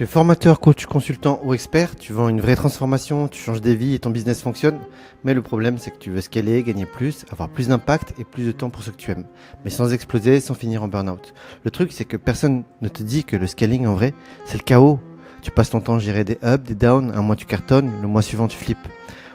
Tu es formateur, coach, consultant ou expert, tu vends une vraie transformation, tu changes des vies et ton business fonctionne. Mais le problème, c'est que tu veux scaler, gagner plus, avoir plus d'impact et plus de temps pour ce que tu aimes. Mais sans exploser, sans finir en burn-out. Le truc, c'est que personne ne te dit que le scaling, en vrai, c'est le chaos. Tu passes ton temps à gérer des ups, des downs, un mois tu cartonnes, le mois suivant tu flippes.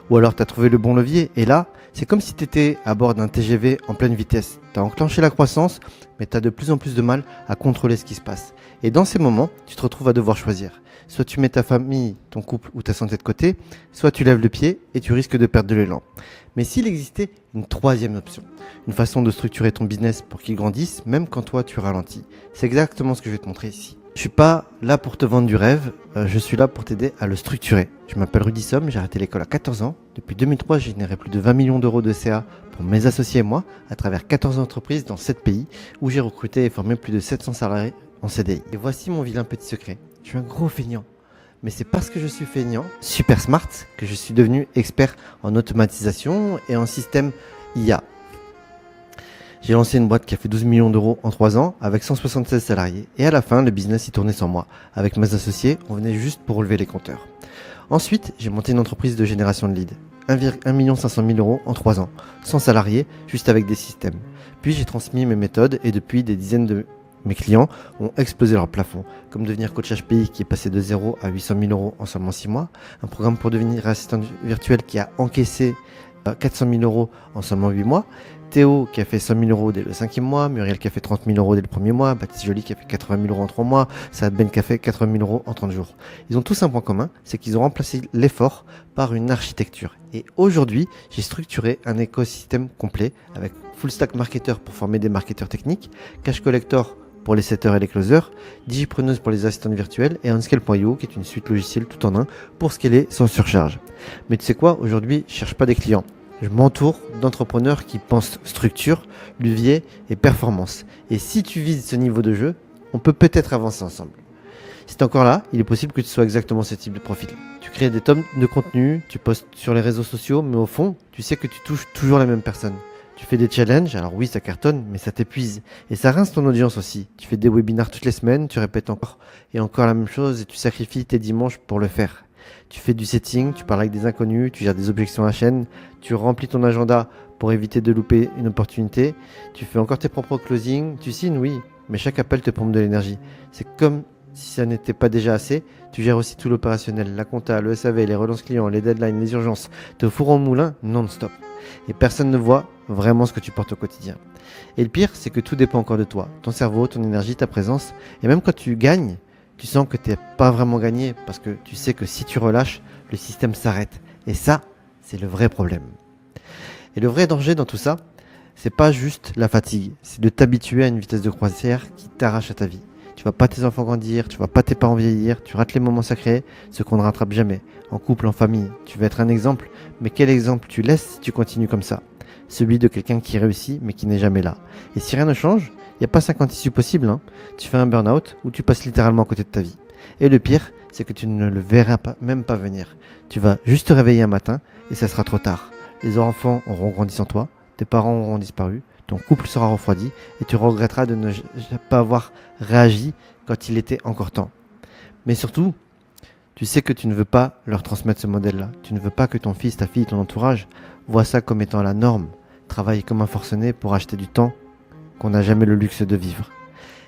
Ou alors tu as trouvé le bon levier et là, c'est comme si tu étais à bord d'un TGV en pleine vitesse. Tu as enclenché la croissance, mais tu as de plus en plus de mal à contrôler ce qui se passe. Et dans ces moments, tu te retrouves à devoir choisir. Soit tu mets ta famille, ton couple ou ta santé de côté, soit tu lèves le pied et tu risques de perdre de l'élan. Mais s'il existait une troisième option, une façon de structurer ton business pour qu'il grandisse, même quand toi tu ralentis, c'est exactement ce que je vais te montrer ici. Je suis pas là pour te vendre du rêve, je suis là pour t'aider à le structurer. Je m'appelle Rudy Somme, j'ai arrêté l'école à 14 ans. Depuis 2003, j'ai généré plus de 20 millions d'euros de CA pour mes associés et moi, à travers 14 entreprises dans 7 pays, où j'ai recruté et formé plus de 700 salariés en CDI. Et voici mon vilain petit secret. Je suis un gros feignant. Mais c'est parce que je suis feignant, super smart, que je suis devenu expert en automatisation et en système IA. J'ai lancé une boîte qui a fait 12 millions d'euros en 3 ans avec 176 salariés. Et à la fin, le business y tournait sans moi. Avec mes associés, on venait juste pour relever les compteurs. Ensuite, j'ai monté une entreprise de génération de leads. 1 500 000 euros en 3 ans. 100 salariés, juste avec des systèmes. Puis j'ai transmis mes méthodes et depuis, des dizaines de mes clients ont explosé leur plafond. Comme devenir coach HPI qui est passé de 0 à 800 000 euros en seulement 6 mois. Un programme pour devenir assistant virtuel qui a encaissé 400 000 euros en seulement 8 mois. Théo qui a fait 100 000 euros dès le 5e mois, Muriel qui a fait 30 000 euros dès le 1er mois, Baptiste Joly qui a fait 80 000 euros en 3 mois, Saad Ben qui a fait 80 000 euros en 30 jours. Ils ont tous un point commun, c'est qu'ils ont remplacé l'effort par une architecture. Et aujourd'hui, j'ai structuré un écosystème complet avec Full Stack Marketer pour former des marketeurs techniques, Cash Collector pour les setters et les closers, Digipreneuse pour les assistants virtuels et Unscale.io qui est une suite logicielle tout en un pour scaler sans surcharge. Mais tu sais quoi, aujourd'hui, je cherche pas des clients. Je m'entoure d'entrepreneurs qui pensent structure, levier et performance. Et si tu vises ce niveau de jeu, on peut peut-être avancer ensemble. Si tu es encore là, il est possible que tu sois exactement ce type de profil. Tu crées des tomes de contenu, tu postes sur les réseaux sociaux, mais au fond, tu sais que tu touches toujours la même personne. Tu fais des challenges, alors oui, ça cartonne, mais ça t'épuise. Et ça rince ton audience aussi. Tu fais des webinars toutes les semaines, tu répètes encore et encore la même chose et tu sacrifies tes dimanches pour le faire. Tu fais du setting, tu parles avec des inconnus, tu gères des objections à la chaîne, tu remplis ton agenda pour éviter de louper une opportunité, tu fais encore tes propres closings, tu signes, oui, mais chaque appel te pompe de l'énergie. C'est comme si ça n'était pas déjà assez, tu gères aussi tout l'opérationnel, la compta, le SAV, les relances clients, les deadlines, les urgences, t'es au four au moulin non-stop. Et personne ne voit vraiment ce que tu portes au quotidien. Et le pire, c'est que tout dépend encore de toi, ton cerveau, ton énergie, ta présence, et même quand tu gagnes, tu sens que tu n'es pas vraiment gagné parce que tu sais que si tu relâches, le système s'arrête. Et ça, c'est le vrai problème. Et le vrai danger dans tout ça, c'est pas juste la fatigue, c'est de t'habituer à une vitesse de croisière qui t'arrache à ta vie. Tu vas pas tes enfants grandir, tu vas pas tes parents vieillir, tu rates les moments sacrés, ceux qu'on ne rattrape jamais, en couple, en famille. Tu vas être un exemple, mais quel exemple tu laisses si tu continues comme ça? Celui de quelqu'un qui réussit mais qui n'est jamais là. Et si rien ne change, il n'y a pas 50 issues possibles. Tu fais un burn-out ou tu passes littéralement à côté de ta vie. Et le pire, c'est que tu ne le verras même pas venir. Tu vas juste te réveiller un matin et ça sera trop tard. Les enfants auront grandi sans toi, tes parents auront disparu, ton couple sera refroidi et tu regretteras de ne pas avoir réagi quand il était encore temps. Mais surtout, tu sais que tu ne veux pas leur transmettre ce modèle-là. Tu ne veux pas que ton fils, ta fille, ton entourage voient ça comme étant la norme. Travailler comme un forcené pour acheter du temps qu'on n'a jamais le luxe de vivre.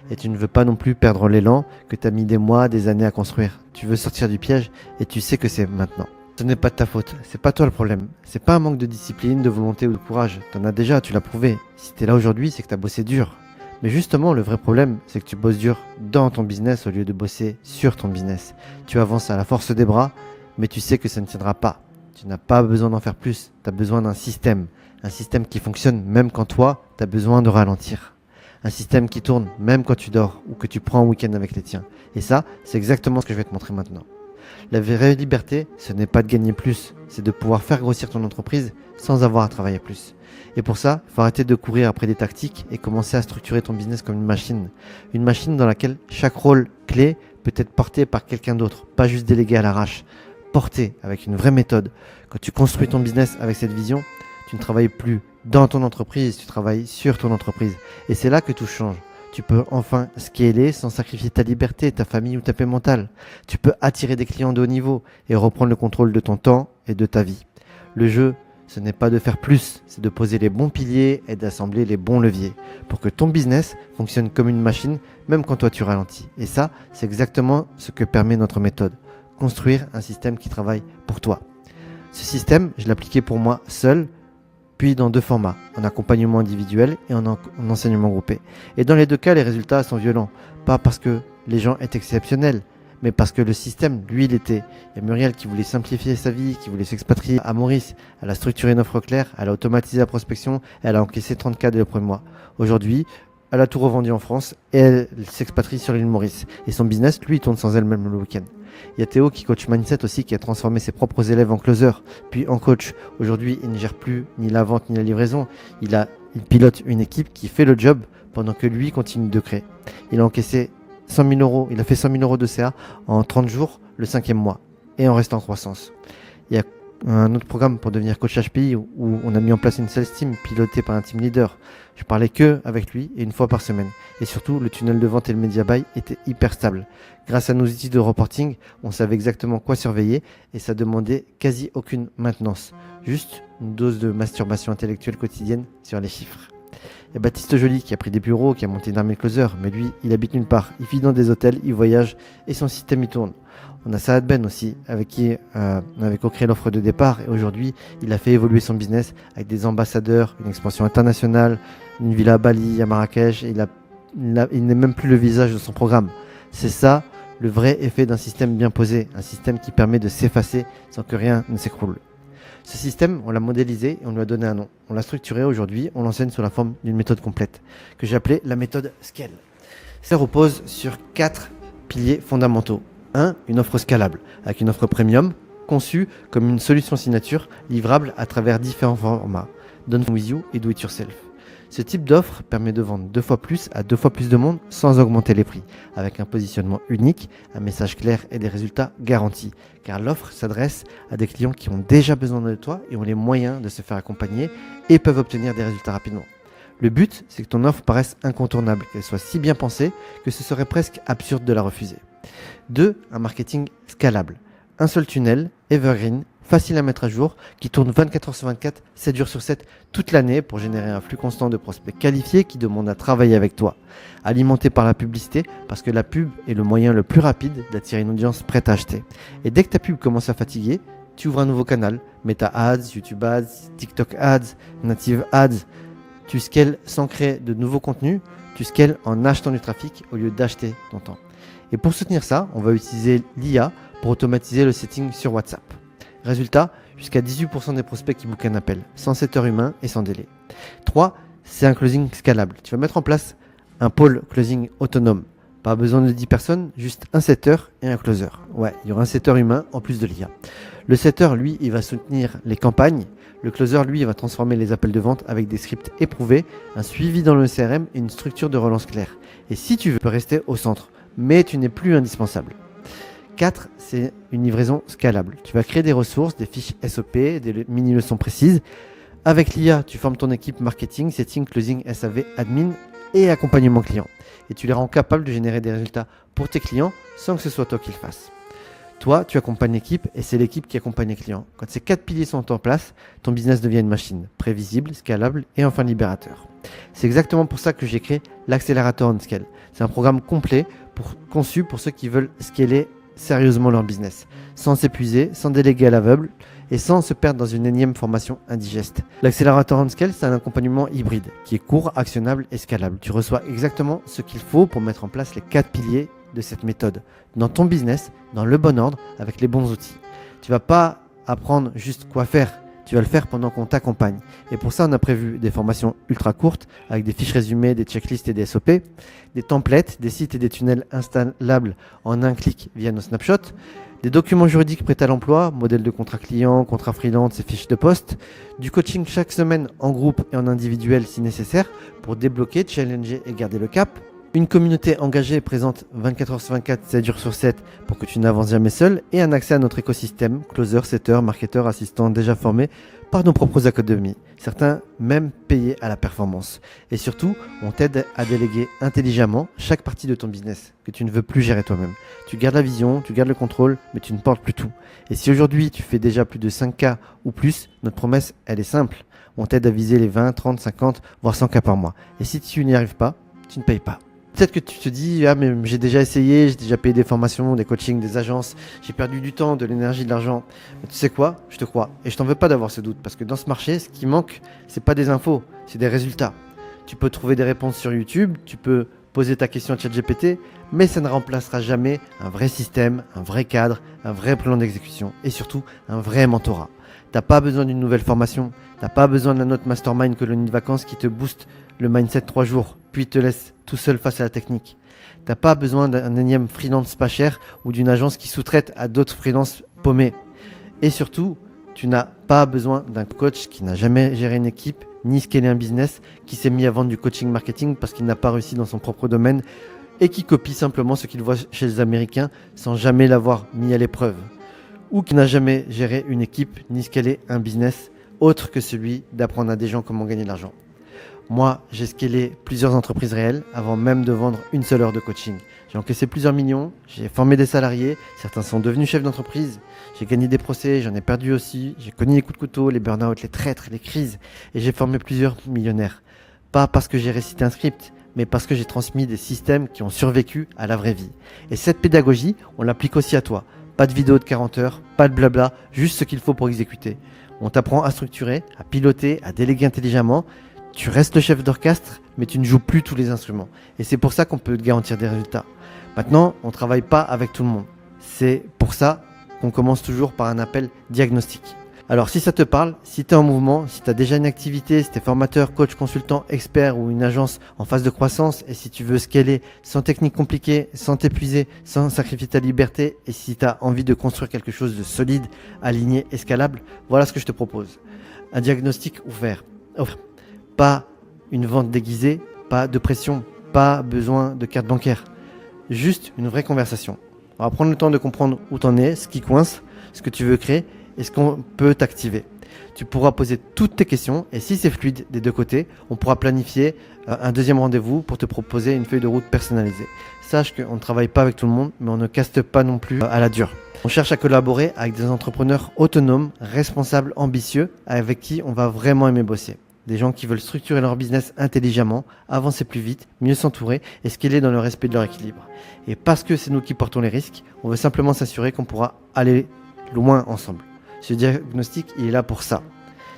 Et tu ne veux pas non plus perdre l'élan que tu as mis des mois, des années à construire. Tu veux sortir du piège et tu sais que c'est maintenant. Ce n'est pas de ta faute, c'est pas toi le problème. C'est pas un manque de discipline, de volonté ou de courage. T'en as déjà, tu l'as prouvé. Si t'es là aujourd'hui, c'est que t'as bossé dur. Mais justement, le vrai problème, c'est que tu bosses dur dans ton business au lieu de bosser sur ton business. Tu avances à la force des bras, mais tu sais que ça ne tiendra pas. Tu n'as pas besoin d'en faire plus, tu as besoin d'un système. Un système qui fonctionne même quand toi, tu as besoin de ralentir. Un système qui tourne même quand tu dors ou que tu prends un week-end avec les tiens. Et ça, c'est exactement ce que je vais te montrer maintenant. La vraie liberté, ce n'est pas de gagner plus, c'est de pouvoir faire grossir ton entreprise sans avoir à travailler plus. Et pour ça, il faut arrêter de courir après des tactiques et commencer à structurer ton business comme une machine. Une machine dans laquelle chaque rôle clé peut être porté par quelqu'un d'autre, pas juste délégué à l'arrache. Porté avec une vraie méthode. Quand tu construis ton business avec cette vision, tu ne travailles plus dans ton entreprise, tu travailles sur ton entreprise. Et c'est là que tout change. Tu peux enfin scaler sans sacrifier ta liberté, ta famille ou ta paix mentale. Tu peux attirer des clients de haut niveau et reprendre le contrôle de ton temps et de ta vie. Le jeu, ce n'est pas de faire plus, c'est de poser les bons piliers et d'assembler les bons leviers pour que ton business fonctionne comme une machine, même quand toi tu ralentis. Et ça, c'est exactement ce que permet notre méthode. Construire un système qui travaille pour toi. Ce système, je l'appliquais pour moi seul, puis dans 2 formats, en accompagnement individuel et en enseignement groupé. Et dans les 2 cas, les résultats sont violents. Pas parce que les gens est exceptionnels, mais parce que le système, lui, il était. Il y a Muriel qui voulait simplifier sa vie, qui voulait s'expatrier à Maurice. Elle a structuré une offre claire, elle a automatisé la prospection, elle a encaissé 30K dès le premier mois. Aujourd'hui, elle a tout revendu en France et elle s'expatrie sur l'île Maurice. Et son business, lui, il tourne sans elle même le week-end. Il y a Théo qui coach Mindset aussi, qui a transformé ses propres élèves en closer, puis en coach. Aujourd'hui, il ne gère plus ni la vente ni la livraison. Il pilote une équipe qui fait le job pendant que lui continue de créer. Il a encaissé 100 000 euros, il a fait 100 000 euros de CA en 30 jours, le 5e mois, et en restant en croissance. Il y a un autre programme pour devenir coach HPI où on a mis en place une sales team pilotée par un team leader. Je parlais que avec lui et 1 fois par semaine. Et surtout, le tunnel de vente et le media buy étaient hyper stables. Grâce à nos outils de reporting, on savait exactement quoi surveiller et ça demandait quasi aucune maintenance. Juste une dose de masturbation intellectuelle quotidienne sur les chiffres. Il y a Baptiste Joly qui a pris des bureaux, qui a monté une armée de closers, mais lui, il habite nulle part. Il vit dans des hôtels, il voyage et son système il tourne. On a Saad Ben aussi, avec qui on avait co-créé l'offre de départ et aujourd'hui, il a fait évoluer son business avec des ambassadeurs, une expansion internationale, une villa à Bali, à Marrakech. Et il n'est même plus le visage de son programme. C'est ça le vrai effet d'un système bien posé, un système qui permet de s'effacer sans que rien ne s'écroule. Ce système, on l'a modélisé et on lui a donné un nom. On l'a structuré aujourd'hui, on l'enseigne sous la forme d'une méthode complète que j'ai appelée la méthode Scale. Ça repose sur 4 piliers fondamentaux. 1. Une offre scalable, avec une offre premium, conçue comme une solution signature livrable à travers différents formats, Done with you et Do it yourself. Ce type d'offre permet de vendre 2 fois plus à 2 fois plus de monde sans augmenter les prix, avec un positionnement unique, un message clair et des résultats garantis. Car l'offre s'adresse à des clients qui ont déjà besoin de toi et ont les moyens de se faire accompagner et peuvent obtenir des résultats rapidement. Le but, c'est que ton offre paraisse incontournable, qu'elle soit si bien pensée que ce serait presque absurde de la refuser. 2. Un marketing scalable. Un seul tunnel, evergreen, facile à mettre à jour, qui tourne 24 heures sur 24, 7 jours sur 7, toute l'année pour générer un flux constant de prospects qualifiés qui demandent à travailler avec toi. Alimenté par la publicité, parce que la pub est le moyen le plus rapide d'attirer une audience prête à acheter. Et dès que ta pub commence à fatiguer, tu ouvres un nouveau canal, Meta Ads, YouTube Ads, TikTok Ads, Native Ads. Tu scales sans créer de nouveaux contenus, tu scales en achetant du trafic au lieu d'acheter ton temps. Et pour soutenir ça, on va utiliser l'IA pour automatiser le setting sur WhatsApp. Résultat, jusqu'à 18% des prospects qui bookent un appel, sans setter humain et sans délai. 3. C'est un closing scalable. Tu vas mettre en place un pôle closing autonome. Pas besoin de 10 personnes, juste un setter et un closer. Ouais, il y aura un setter humain en plus de l'IA. Le setter, lui, il va soutenir les campagnes. Le closer, lui, il va transformer les appels de vente avec des scripts éprouvés, un suivi dans le CRM et une structure de relance claire. Et si tu veux, tu peux rester au centre, mais tu n'es plus indispensable. 4, c'est une livraison scalable. Tu vas créer des ressources, des fiches SOP, des mini-leçons précises. Avec l'IA, tu formes ton équipe marketing, setting, closing, SAV, admin et accompagnement client. Et tu les rends capables de générer des résultats pour tes clients sans que ce soit toi qui le fasses. Toi, tu accompagnes l'équipe et c'est l'équipe qui accompagne les clients. Quand ces 4 piliers sont en place, ton business devient une machine, prévisible, scalable et enfin libérateur. C'est exactement pour ça que j'ai créé l'accélérateur on scale. C'est un programme complet conçu pour ceux qui veulent scaler sérieusement leur business, sans s'épuiser, sans déléguer à l'aveugle et sans se perdre dans une énième formation indigeste. L'accélérateur on scale, c'est un accompagnement hybride qui est court, actionnable et scalable. Tu reçois exactement ce qu'il faut pour mettre en place les 4 piliers de cette méthode dans ton business, dans le bon ordre, avec les bons outils. Tu vas pas apprendre juste quoi faire, tu vas le faire pendant qu'on t'accompagne. Et pour ça, on a prévu des formations ultra courtes avec des fiches résumées, des checklists et des SOP, des templates, des sites et des tunnels installables en un clic via nos snapshots, des documents juridiques prêts à l'emploi, modèles de contrat client, contrat freelance et fiches de poste, du coaching chaque semaine en groupe et en individuel si nécessaire pour débloquer, challenger et garder le cap, Une communauté engagée et présente 24 heures sur 24, 7 jours sur 7 pour que tu n'avances jamais seul et un accès à notre écosystème, closer, setter, marketeur, assistant déjà formés par nos propres académies, certains même payés à la performance. Et surtout, on t'aide à déléguer intelligemment chaque partie de ton business que tu ne veux plus gérer toi-même. Tu gardes la vision, tu gardes le contrôle, mais tu ne portes plus tout. Et si aujourd'hui tu fais déjà plus de 5K ou plus, notre promesse, elle est simple. On t'aide à viser les 20, 30, 50, voire 100K par mois. Et si tu n'y arrives pas, tu ne payes pas. Peut-être que tu te dis, ah mais j'ai déjà essayé, j'ai déjà payé des formations, des coachings, des agences, j'ai perdu du temps, de l'énergie, de l'argent. Mais tu sais quoi? Je te crois. Et je t'en veux pas d'avoir ce doute, parce que dans ce marché, ce qui manque, c'est pas des infos, c'est des résultats. Tu peux trouver des réponses sur YouTube, tu peux poser ta question à ChatGPT, mais ça ne remplacera jamais un vrai système, un vrai cadre, un vrai plan d'exécution et surtout un vrai mentorat. T'as pas besoin d'une nouvelle formation, t'as pas besoin d'un autre mastermind colonie de vacances qui te booste le mindset 3 jours, puis te laisse tout seul face à la technique. T'as pas besoin d'un énième freelance pas cher ou d'une agence qui sous-traite à d'autres freelances paumés. Et surtout, tu n'as pas besoin d'un coach qui n'a jamais géré une équipe ni scalé un business, qui s'est mis à vendre du coaching marketing parce qu'il n'a pas réussi dans son propre domaine et qui copie simplement ce qu'il voit chez les Américains sans jamais l'avoir mis à l'épreuve. Ou qui n'a jamais géré une équipe ni scalé un business autre que celui d'apprendre à des gens comment gagner de l'argent. Moi, j'ai scalé plusieurs entreprises réelles avant même de vendre une seule heure de coaching. J'ai encaissé plusieurs millions, j'ai formé des salariés, certains sont devenus chefs d'entreprise, j'ai gagné des procès, j'en ai perdu aussi, j'ai connu les coups de couteau, les burn-out, les traîtres, les crises, et j'ai formé plusieurs millionnaires. Pas parce que j'ai récité un script, mais parce que j'ai transmis des systèmes qui ont survécu à la vraie vie. Et cette pédagogie, on l'applique aussi à toi. Pas de vidéo de 40 heures, pas de blabla, juste ce qu'il faut pour exécuter. On t'apprend à structurer, à piloter, à déléguer intelligemment. Tu restes le chef d'orchestre, mais tu ne joues plus tous les instruments. Et c'est pour ça qu'on peut te garantir des résultats. Maintenant, on ne travaille pas avec tout le monde. C'est pour ça qu'on commence toujours par un appel diagnostic. Alors si ça te parle, si tu es en mouvement, si tu as déjà une activité, si tu es formateur, coach, consultant, expert ou une agence en phase de croissance et si tu veux scaler sans technique compliquée, sans t'épuiser, sans sacrifier ta liberté et si tu as envie de construire quelque chose de solide, aligné, escalable, voilà ce que je te propose. Un diagnostic ouvert. Pas une vente déguisée, pas de pression, pas besoin de carte bancaire. Juste une vraie conversation. On va prendre le temps de comprendre où t'en es, ce qui coince, ce que tu veux créer et ce qu'on peut t'activer. Tu pourras poser toutes tes questions et si c'est fluide des deux côtés, on pourra planifier un deuxième rendez-vous pour te proposer une feuille de route personnalisée. Sache qu'on ne travaille pas avec tout le monde, mais on ne caste pas non plus à la dure. On cherche à collaborer avec des entrepreneurs autonomes, responsables, ambitieux, avec qui on va vraiment aimer bosser. Des gens qui veulent structurer leur business intelligemment, avancer plus vite, mieux s'entourer et scaler dans le respect de leur équilibre. Et parce que c'est nous qui portons les risques, on veut simplement s'assurer qu'on pourra aller loin ensemble. Ce diagnostic, il est là pour ça.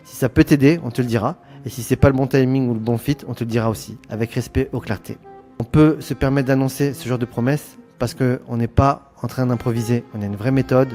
Si ça peut t'aider, on te le dira. Et si c'est pas le bon timing ou le bon fit, on te le dira aussi, avec respect aux clartés. On peut se permettre d'annoncer ce genre de promesses parce qu'on n'est pas en train d'improviser. On a une vraie méthode,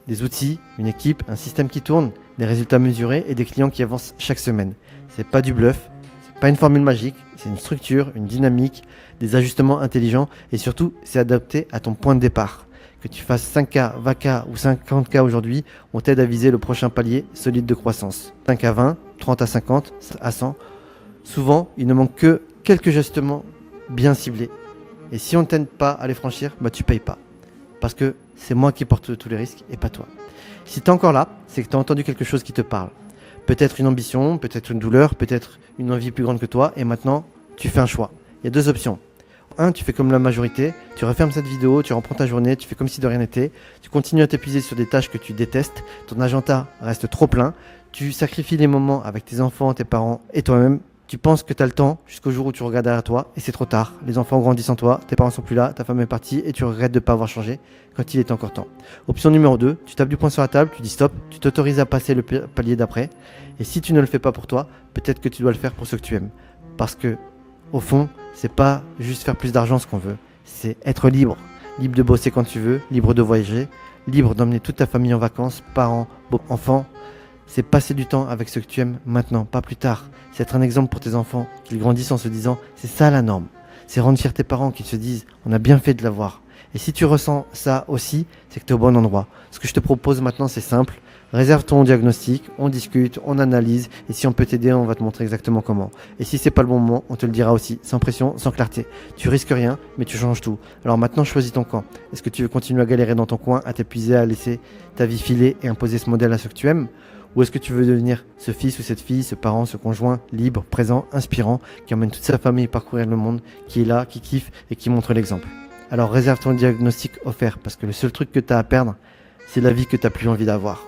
des outils, une équipe, un système qui tourne, des résultats mesurés et des clients qui avancent chaque semaine. C'est pas du bluff, c'est pas une formule magique, c'est une structure, une dynamique, des ajustements intelligents et surtout, c'est adapté à ton point de départ. Que tu fasses 5K, 20K ou 50K aujourd'hui, on t'aide à viser le prochain palier solide de croissance. 5 à 20, 30 à 50, à 100. Souvent, il ne manque que quelques ajustements bien ciblés. Et si on ne t'aide pas à les franchir, tu payes pas. Parce que c'est moi qui porte tous les risques et pas toi. Si tu es encore là, c'est que tu as entendu quelque chose qui te parle. Peut-être une ambition, peut-être une douleur, peut-être une envie plus grande que toi et maintenant, tu fais un choix. Il y a deux options. Un, tu fais comme la majorité, tu refermes cette vidéo, tu reprends ta journée, tu fais comme si de rien n'était, tu continues à t'épuiser sur des tâches que tu détestes, ton agenda reste trop plein, tu sacrifies les moments avec tes enfants, tes parents et toi-même, tu penses que tu as le temps jusqu'au jour où tu regardes derrière toi et c'est trop tard. Les enfants grandissent en toi, tes parents sont plus là, ta femme est partie et tu regrettes de ne pas avoir changé quand il est encore temps. Option numéro 2, tu tapes du poing sur la table, tu dis stop, tu t'autorises à passer le palier d'après et si tu ne le fais pas pour toi, peut-être que tu dois le faire pour ceux que tu aimes. Parce que, au fond, c'est pas juste faire plus d'argent ce qu'on veut, c'est être libre. Libre de bosser quand tu veux, libre de voyager, libre d'emmener toute ta famille en vacances, parents, enfants. C'est passer du temps avec ceux que tu aimes maintenant, pas plus tard. C'est être un exemple pour tes enfants, qu'ils grandissent en se disant c'est ça la norme. C'est rendre fier tes parents qui se disent on a bien fait de l'avoir. Et si tu ressens ça aussi, c'est que tu es au bon endroit. Ce que je te propose maintenant, c'est simple. Réserve ton diagnostic, on discute, on analyse, et si on peut t'aider, on va te montrer exactement comment. Et si c'est pas le bon moment, on te le dira aussi, sans pression, sans clarté. Tu risques rien, mais tu changes tout. Alors maintenant, choisis ton camp. Est-ce que tu veux continuer à galérer dans ton coin, à t'épuiser, à laisser ta vie filer et imposer ce modèle à ceux que tu aimes? Ou est-ce que tu veux devenir ce fils ou cette fille, ce parent, ce conjoint, libre, présent, inspirant, qui emmène toute sa famille parcourir le monde, qui est là, qui kiffe et qui montre l'exemple? Alors réserve ton diagnostic offert, parce que le seul truc que tu as à perdre, c'est la vie que tu n'as plus envie d'avoir.